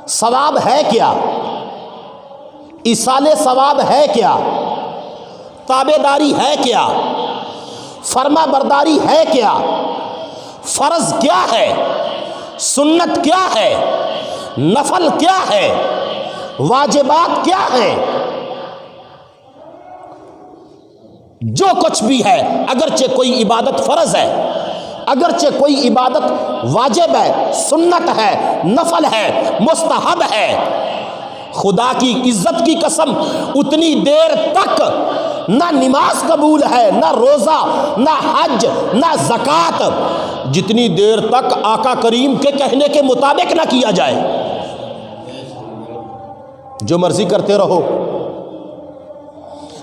ثواب ہے کیا؟ ایصال ثواب ہے کیا؟ تابع داری ہے کیا؟ فرما برداری ہے کیا؟ فرض کیا ہے؟ سنت کیا ہے؟ نفل کیا ہے؟ واجبات کیا ہیں؟ جو کچھ بھی ہے، اگرچہ کوئی عبادت فرض ہے، اگرچہ کوئی عبادت واجب ہے، سنت ہے، نفل ہے، مستحب ہے، خدا کی عزت کی قسم اتنی دیر تک نہ نماز قبول ہے، نہ روزہ، نہ حج، نہ زکوٰۃ، جتنی دیر تک آقا کریم کے کہنے کے مطابق نہ کیا جائے۔ جو مرضی کرتے رہو۔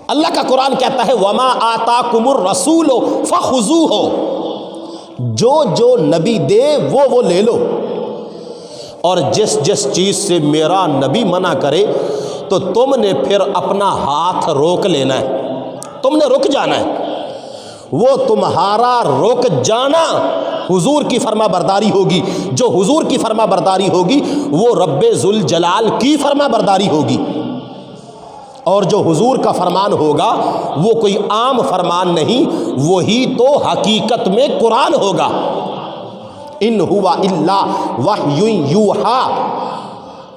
اللہ کا قرآن کہتا ہے وَمَا آتَاكُمُ الرَّسُولُ فَخُذُوهُ، جو نبی دے وہ لے لو، اور جس چیز سے میرا نبی منع کرے تو تم نے پھر اپنا ہاتھ روک لینا ہے، تم نے رک جانا ہے۔ وہ تمہارا رک جانا حضور کی فرما برداری ہوگی، جو حضور کی فرما برداری ہوگی وہ رب ذوالجلال کی فرما برداری ہوگی، اور جو حضور کا فرمان ہوگا وہ کوئی عام فرمان نہیں، وہی تو حقیقت میں قرآن ہوگا۔ ان ہوا الا وحی یوحا،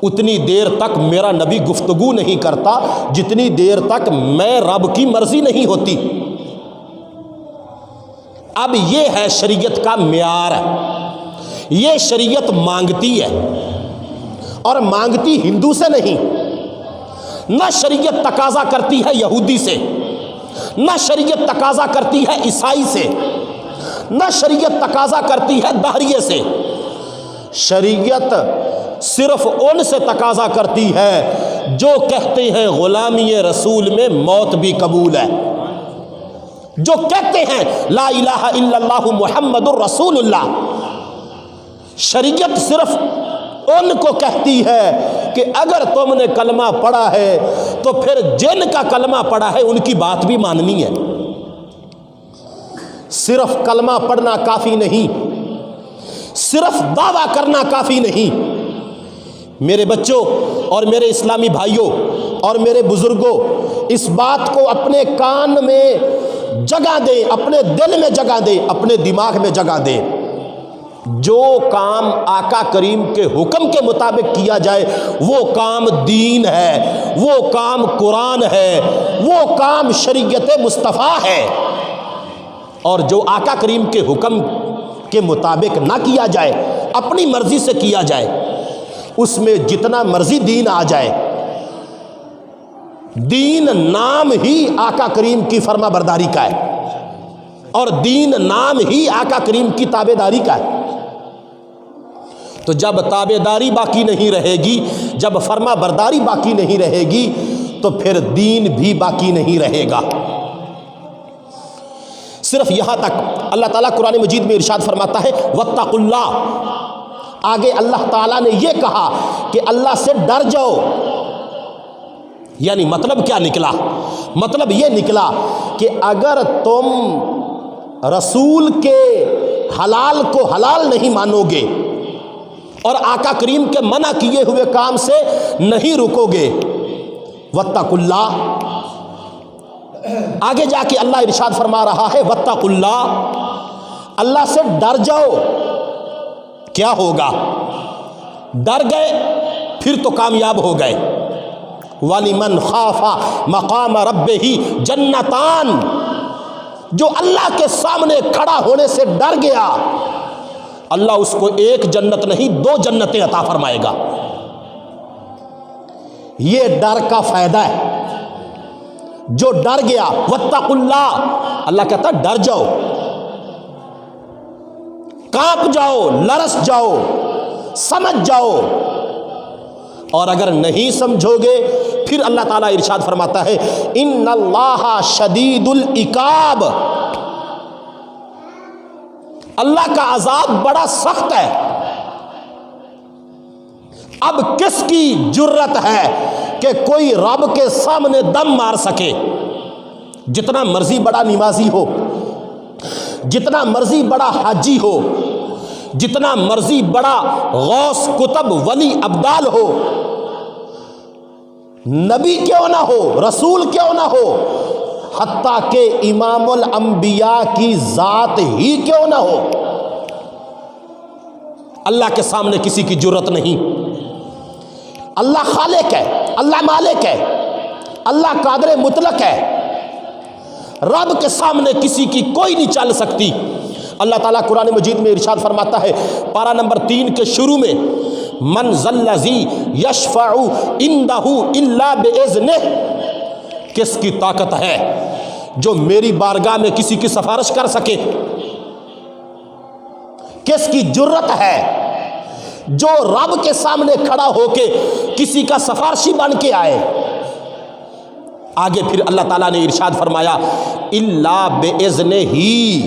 اتنی دیر تک میرا نبی گفتگو نہیں کرتا جتنی دیر تک میں رب کی مرضی نہیں ہوتی۔ اب یہ ہے شریعت کا معیار، یہ شریعت مانگتی ہے، اور مانگتی ہندو سے نہیں، نہ شریعت تقاضا کرتی ہے یہودی سے، نہ شریعت تقاضا کرتی ہے عیسائی سے، نہ شریعت تقاضا کرتی ہے دہریے سے۔ شریعت صرف ان سے تقاضا کرتی ہے جو کہتے ہیں غلامی رسول میں موت بھی قبول ہے، جو کہتے ہیں لا الہ الا اللہ محمد الرسول اللہ۔ شریعت صرف ان کو کہتی ہے کہ اگر تم نے کلمہ پڑھا ہے تو پھر جن کا کلمہ پڑھا ہے ان کی بات بھی ماننی ہے۔ صرف کلمہ پڑھنا کافی نہیں، صرف دعویٰ کرنا کافی نہیں۔ میرے بچوں اور میرے اسلامی بھائیوں اور میرے بزرگوں، اس بات کو اپنے کان میں جگہ دیں، اپنے دل میں جگہ دیں، اپنے دماغ میں جگہ دیں۔ جو کام آقا کریم کے حکم کے مطابق کیا جائے وہ کام دین ہے، وہ کام قرآن ہے، وہ کام شریعت مصطفیٰ ہے، اور جو آقا کریم کے حکم کے مطابق نہ کیا جائے، اپنی مرضی سے کیا جائے، اس میں جتنا مرضی دین آ جائے، دین نام ہی آقا کریم کی فرما برداری کا ہے، اور دین نام ہی آقا کریم کی تابع داری کا ہے۔ تو جب تابع داری باقی نہیں رہے گی، جب فرما برداری باقی نہیں رہے گی، تو پھر دین بھی باقی نہیں رہے گا۔ صرف یہاں تک اللہ تعالیٰ قرآن مجید میں ارشاد فرماتا ہے واتقوا اللہ، آگے اللہ تعالیٰ نے یہ کہا کہ اللہ سے ڈر جاؤ۔ یعنی مطلب کیا نکلا؟ مطلب یہ نکلا کہ اگر تم رسول کے حلال کو حلال نہیں مانو گے اور آقا کریم کے منع کیے ہوئے کام سے نہیں رکو گے، واتقوا اللہ، آگے جا کے اللہ ارشاد فرما رہا ہے واتقوا اللہ، اللہ سے ڈر جاؤ۔ کیا ہوگا؟ ڈر گئے پھر تو کامیاب ہو گئے۔ وَلِمَنْ خَافَ مَقَامَ رَبِّهِ جَنَّتَانِ، جو اللہ کے سامنے کھڑا ہونے سے ڈر گیا، اللہ اس کو ایک جنت نہیں 2 جنتیں عطا فرمائے گا۔ یہ ڈر کا فائدہ ہے۔ جو ڈر گیا واتقوا اللہ، اللہ کہتا ہے ڈر جاؤ، کانپ جاؤ، لرس جاؤ، سمجھ جاؤ۔ اور اگر نہیں سمجھو گے پھر اللہ تعالیٰ ارشاد فرماتا ہے ان اللہ شدید العقاب، اللہ کا عذاب بڑا سخت ہے۔ اب کس کی جرت ہے کہ کوئی رب کے سامنے دم مار سکے؟ جتنا مرضی بڑا نمازی ہو، جتنا مرضی بڑا حاجی ہو، جتنا مرضی بڑا غوث کتب ولی ابدال ہو، نبی کیوں نہ ہو، رسول کیوں نہ ہو، حتیٰ کہ امام الانبیاء کی ذات ہی کیوں نہ ہو، اللہ کے سامنے کسی کی جرت نہیں۔ اللہ خالق ہے، اللہ مالک ہے، اللہ قادر مطلق ہے، رب کے سامنے کسی کی کوئی نہیں چل سکتی۔ اللہ تعالیٰ قرآن مجید میں ارشاد فرماتا ہے پارہ نمبر 3 کے شروع میں، من ذا الذی یشفع عندہ الا باذنہ، کس کی طاقت ہے جو میری بارگاہ میں کسی کی سفارش کر سکے، کس کی جرت ہے جو رب کے سامنے کھڑا ہو کے کسی کا سفارشی بن کے آئے۔ آگے پھر اللہ تعالیٰ نے ارشاد فرمایا الا باذنہ ہی،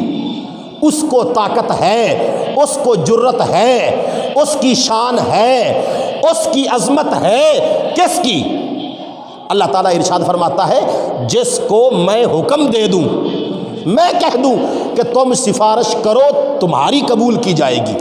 اس کو طاقت ہے، اس کو جرت ہے، اس کی شان ہے، اس کی عظمت ہے، کس کی؟ اللہ تعالیٰ ارشاد فرماتا ہے جس کو میں حکم دے دوں، میں کہہ دوں کہ تم سفارش کرو، تمہاری قبول کی جائے گی۔